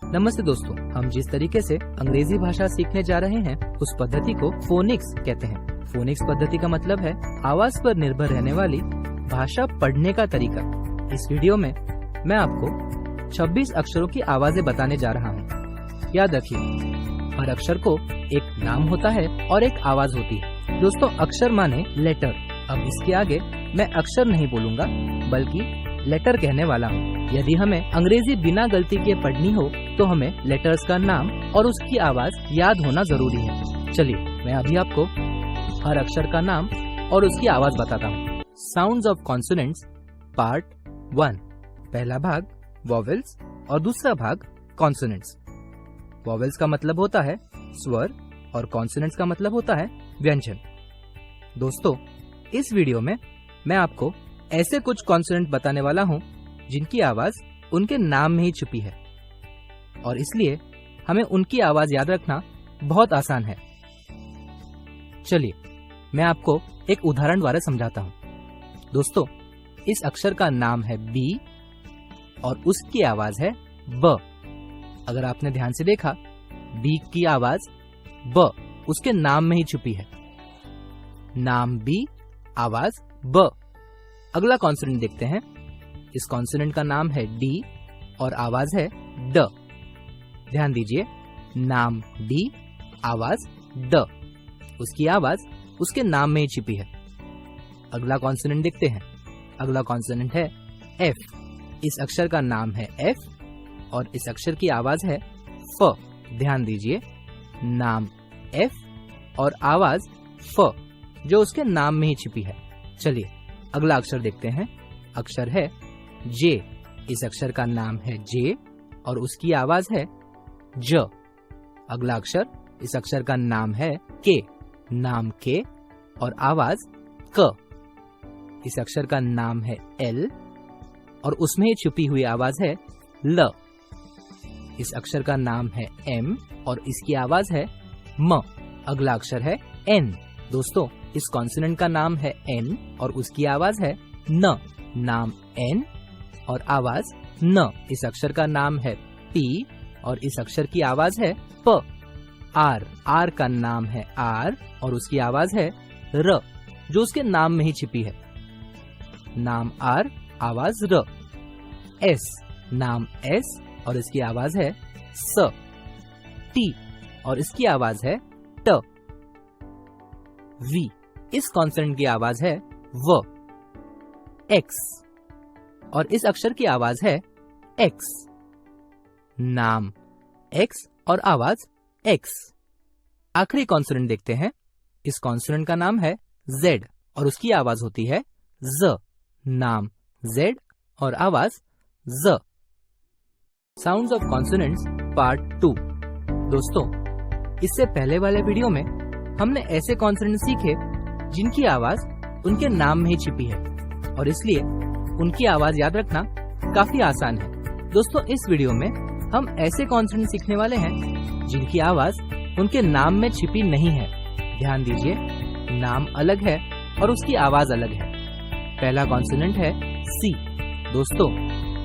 नमस्ते दोस्तों, हम जिस तरीके से अंग्रेजी भाषा सीखने जा रहे हैं उस पद्धति को फोनिक्स कहते हैं। फोनिक्स पद्धति का मतलब है आवाज पर निर्भर रहने वाली भाषा पढ़ने का तरीका। इस वीडियो में मैं आपको 26 अक्षरों की आवाजें बताने जा रहा हूँ। याद रखिए, हर अक्षर को एक नाम होता है और एक आवाज होती है। दोस्तों, अक्षर माने लेटर। अब इसके आगे मैं अक्षर नहीं बोलूंगा बल्कि लेटर कहने वाला हूँ। यदि हमें अंग्रेजी बिना गलती के पढ़नी हो तो हमें लेटर्स का नाम और उसकी आवाज याद होना जरूरी है। चलिए, मैं अभी आपको हर अक्षर का नाम और उसकी आवाज बताता हूँ। Sounds of consonants part 1। पहला भाग वॉवेल्स और दूसरा भाग कॉन्सोनेंट्स। वॉवेल्स का मतलब होता है स्वर और कॉन्सोनेंट्स का मतलब होता है व्यंजन। दोस्तों, इस वीडियो में मैं आपको ऐसे कुछ कॉन्सोनेंट बताने वाला हूँ जिनकी आवाज उनके नाम में ही छुपी है और इसलिए हमें उनकी आवाज याद रखना बहुत आसान है। चलिए, मैं आपको एक उदाहरण द्वारा समझाता हूँ। दोस्तों, इस अक्षर का नाम है बी और उसकी आवाज है ब। अगर आपने ध्यान से देखा, बी की आवाज ब उसके नाम में ही छुपी है। नाम बी, आवाज ब। अगला कॉन्सोनेंट देखते हैं। इस कॉन्सोनेंट का नाम है डी और आवाज है ड। ध्यान दीजिए, नाम डी, आवाज ड। उसकी आवाज उसके नाम में ही छिपी है। अगला कॉन्सोनेंट देखते हैं। अगला कॉन्सोनेंट है एफ। इस अक्षर का नाम है एफ और इस अक्षर की आवाज है फ। ध्यान दीजिए, नाम एफ और आवाज फ जो उसके नाम में ही छिपी है। चलिए, अगला अक्षर देखते हैं। अक्षर है जे। इस अक्षर का नाम है जे और उसकी आवाज है ज। अगला अक्षर, इस अक्षर का नाम है के। नाम के और आवाज क। इस अक्षर का नाम है एल और उसमें छुपी हुई आवाज है ल। इस अक्षर का नाम है एम और इसकी आवाज है म। अगला अक्षर है एन। दोस्तों, इस कॉन्सोनेंट का नाम है एन और उसकी आवाज है न। नाम एन और आवाज न। इस अक्षर का नाम है पी और इस अक्षर की आवाज है प। आर। आर का नाम है आर और उसकी आवाज है र जो उसके नाम में ही छिपी है। नाम आर, आवाज र। एस। नाम एस और इसकी आवाज है स। टी और इसकी आवाज है ट। वी। इस कॉन्सोनेंट की आवाज है व। एक्स और इस अक्षर की आवाज है एक्स। नाम एक्स और आवाज एक्स। आखिरी कॉन्सोनेंट देखते हैं। इस कॉन्सोनेंट का नाम है जेड और उसकी आवाज होती है ज। नाम जेड और आवाज ज। Sounds of consonants part 2। दोस्तों, इससे पहले वाले वीडियो में हमने ऐसे कॉन्सोनेंट सीखे जिनकी आवाज उनके नाम में ही छिपी है और इसलिए उनकी आवाज याद रखना काफी आसान है। दोस्तों, इस वीडियो में हम ऐसे कॉन्सोनेंट सीखने वाले हैं जिनकी आवाज उनके नाम में छिपी नहीं है। ध्यान दीजिए, नाम अलग है और उसकी आवाज अलग है। पहला कॉन्सोनेंट है सी। दोस्तों,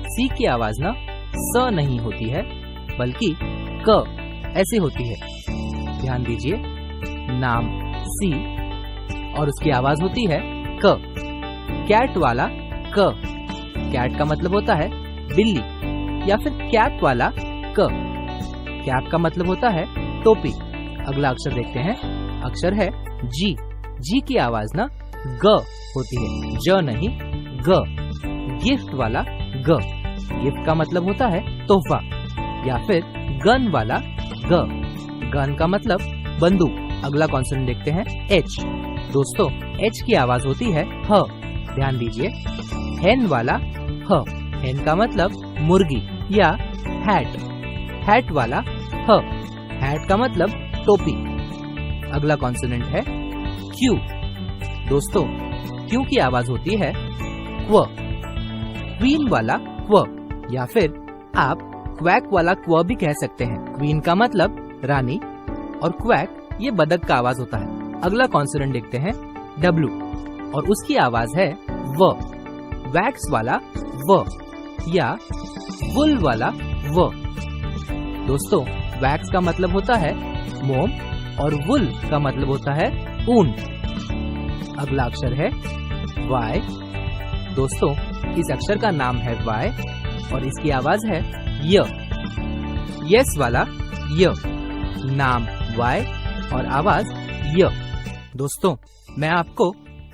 सी की आवाज ना स नहीं होती है बल्कि क ऐसी होती है। ध्यान दीजिए, नाम सी और उसकी आवाज होती है क। कैट वाला क। कैट का मतलब होता है बिल्ली या फिर कैप वाला क। कैप का मतलब होता है टोपी। अगला अक्षर देखते हैं। अक्षर है जी। जी की आवाज ना ग होती है, ज नहीं ग। गिफ्ट वाला ग। गिफ्ट का मतलब होता है तोहफा या फिर गन वाला ग। गन का मतलब बंदूक। अगला कॉन्सोनेंट देखते हैं एच। दोस्तों, एच की आवाज होती है ह। ध्यान दीजिए, हेन वाला ह। हेन का मतलब मुर्गी या हैट। हैट वाला ह। हैट का मतलब टोपी। अगला कॉन्सोनेंट है क्यू। दोस्तों, क्यू की आवाज होती है क्व। क्वीन वाला क्व या फिर आप क्वैक वाला क्व भी कह सकते हैं। क्वीन का मतलब रानी और क्वैक ये बदक का आवाज होता है। अगला कॉन्सोनेंट देखते हैं डब्लू और उसकी आवाज है व। वैक्स वाला व या वुल वाला व। दोस्तों, वैक्स का मतलब होता है मोम और वुल का मतलब होता है ऊन। अगला अक्षर है वाई। दोस्तों, इस अक्षर का नाम है वाई और इसकी आवाज है य। यस वाला य, नाम वाई और आवाज य। दोस्तों, मैं आपको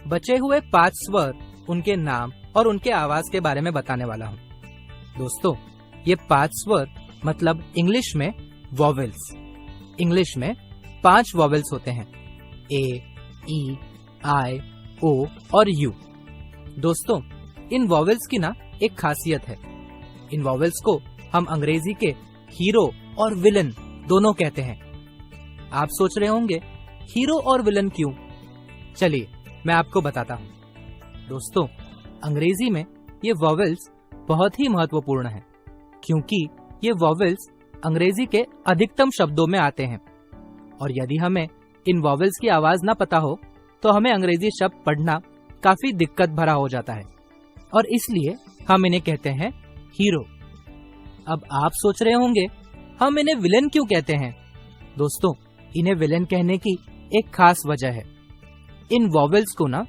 बचे हुए 5 स्वर, उनके नाम और उनके आवाज के बारे में बताने वाला हूँ। दोस्तों, ये 5 स्वर मतलब इंग्लिश में वॉवेल्स। इंग्लिश में 5 वॉवेल्स होते हैं, ए, ई, आई, ओ और यू। दोस्तों, इन वॉवेल्स की ना एक खासियत है। इन वॉवेल्स को हम अंग्रेजी के हीरो और विलन दोनों कहते हैं। आप सोच रहे होंगे हीरो और विलन क्यों? चलिए मैं आपको बताता हूँ। दोस्तों, अंग्रेजी में ये वॉवेल्स बहुत ही महत्वपूर्ण हैं, क्योंकि ये वॉवेल्स अंग्रेजी के अधिकतम शब्दों में आते हैं और यदि हमें इन वॉवेल्स की आवाज ना पता हो तो हमें अंग्रेजी शब्द पढ़ना काफी दिक्कत भरा हो जाता है और इसलिए हम इन्हें कहते हैं हीरो। अब आप सोच रहे होंगे हम इन्हें विलेन क्यों कहते हैं? दोस्तों, इन्हें विलेन कहने की एक खास वजह है। इन वॉवेल्स को ना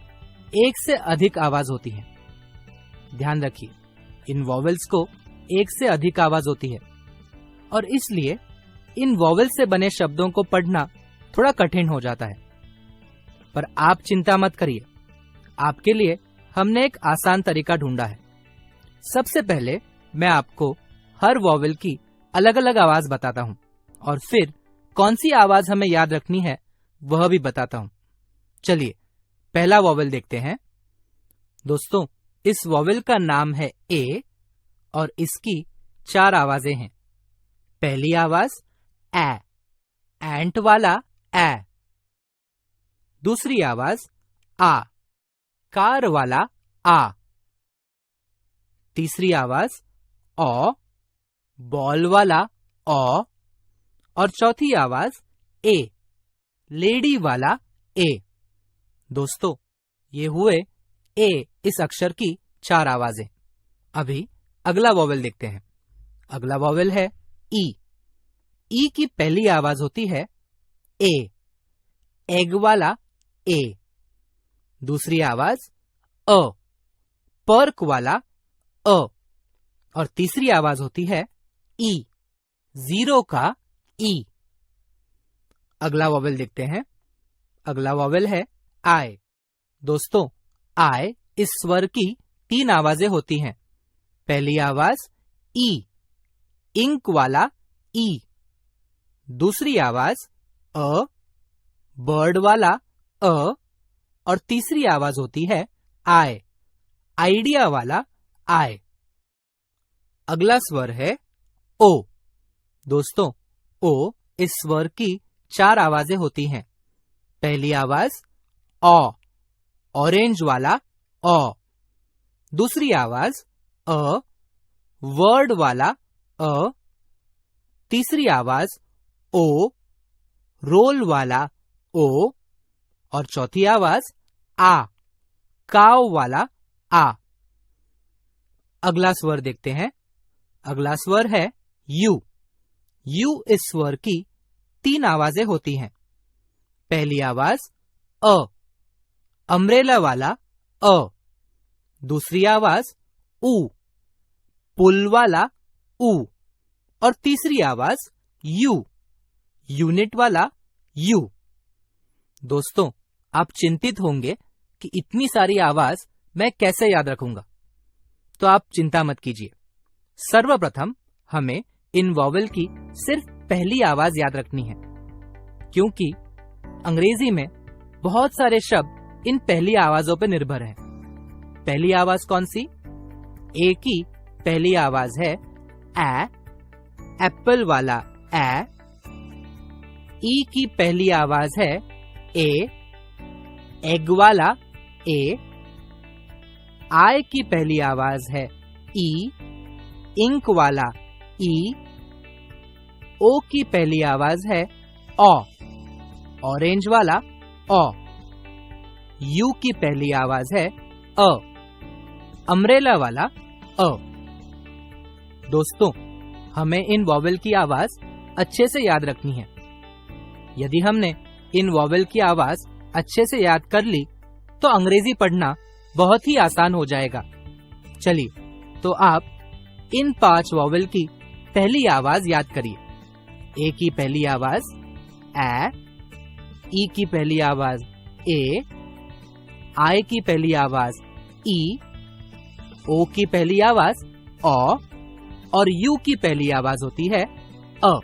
एक से अधिक आवाज होती है। ध्यान रखिए, इन वॉवेल्स को एक से अधिक आवाज होती है और इसलिए इन वॉवेल्स से बने शब्दों को पढ़ना थोड़ा कठिन हो जाता है। पर आप चिंता मत करिए, आपके लिए हमने एक आसान तरीका ढूंढा है। सबसे पहले मैं आपको हर वॉवेल की अलग अलग आवाज बताता हूँ और फिर कौन सी आवाज हमें याद रखनी है वह भी बताता हूँ। चलिए पहला वॉवेल देखते हैं। दोस्तों, इस वॉवेल का नाम है ए और इसकी 4 आवाजें हैं। पहली आवाज ए, एंट वाला ए। दूसरी आवाज आ, कार वाला आ। तीसरी आवाज ओ, बॉल वाला ओ। और चौथी आवाज ए, लेडी वाला ए। दोस्तों, ये हुए ए इस अक्षर की 4 आवाजें। अभी अगला वॉवेल देखते हैं। अगला वॉवेल है ई। ई की पहली आवाज होती है ए, एग वाला ए। दूसरी आवाज अ, पर्क वाला अ। और तीसरी आवाज होती है ई, जीरो का ई। अगला वॉवेल देखते हैं। अगला वॉवेल है आई। दोस्तों, आई इस स्वर की 3 आवाजें होती हैं। पहली आवाज ई, इंक वाला ई। दूसरी आवाज अ, बर्ड वाला अ। और तीसरी आवाज होती है आई, आइडिया वाला आई। अगला स्वर है ओ। दोस्तों, ओ इस स्वर की 4 आवाजें होती हैं। पहली आवाज ऑ, ऑरेंज वाला ऑ। दूसरी आवाज अ, वर्ड वाला अ। तीसरी आवाज ओ, रोल वाला ओ। और चौथी आवाज आ, काव वाला आ। अगला स्वर देखते हैं। अगला स्वर है यू। यू इस स्वर की 3 आवाजें होती हैं। पहली आवाज अ, अम्ब्रेला वाला अ। दूसरी आवाज ऊ, पुल वाला ऊ। और तीसरी आवाज यू, यूनिट वाला यू। दोस्तों, आप चिंतित होंगे कि इतनी सारी आवाज मैं कैसे याद रखूंगा, तो आप चिंता मत कीजिए। सर्वप्रथम हमें इन वॉवेल की सिर्फ पहली आवाज याद रखनी है, क्योंकि अंग्रेजी में बहुत सारे शब्द इन पहली आवाजों पर निर्भर हैं। पहली आवाज कौन सी? ए की पहली आवाज है ए, एप्पल वाला ए। ई की पहली आवाज है ए, एग वाला ए। आई की पहली आवाज है ई, इंक वाला ई। ओ की पहली आवाज है ओ, ऑरेंज वाला ओ। यू की पहली आवाज है अ, अम्ब्रेला वाला अ। दोस्तों, हमें इन वॉवेल की आवाज अच्छे से याद रखनी है। यदि हमने इन वॉवेल की आवाज अच्छे से याद कर ली तो अंग्रेजी पढ़ना बहुत ही आसान हो जाएगा। चलिए, तो आप इन 5 वॉवेल की पहली आवाज याद करिए। ए की पहली आवाज ए, ई की पहली आवाज ए, आई की पहली आवाज ई, ओ की पहली आवाज औ और यू की पहली आवाज होती है अ।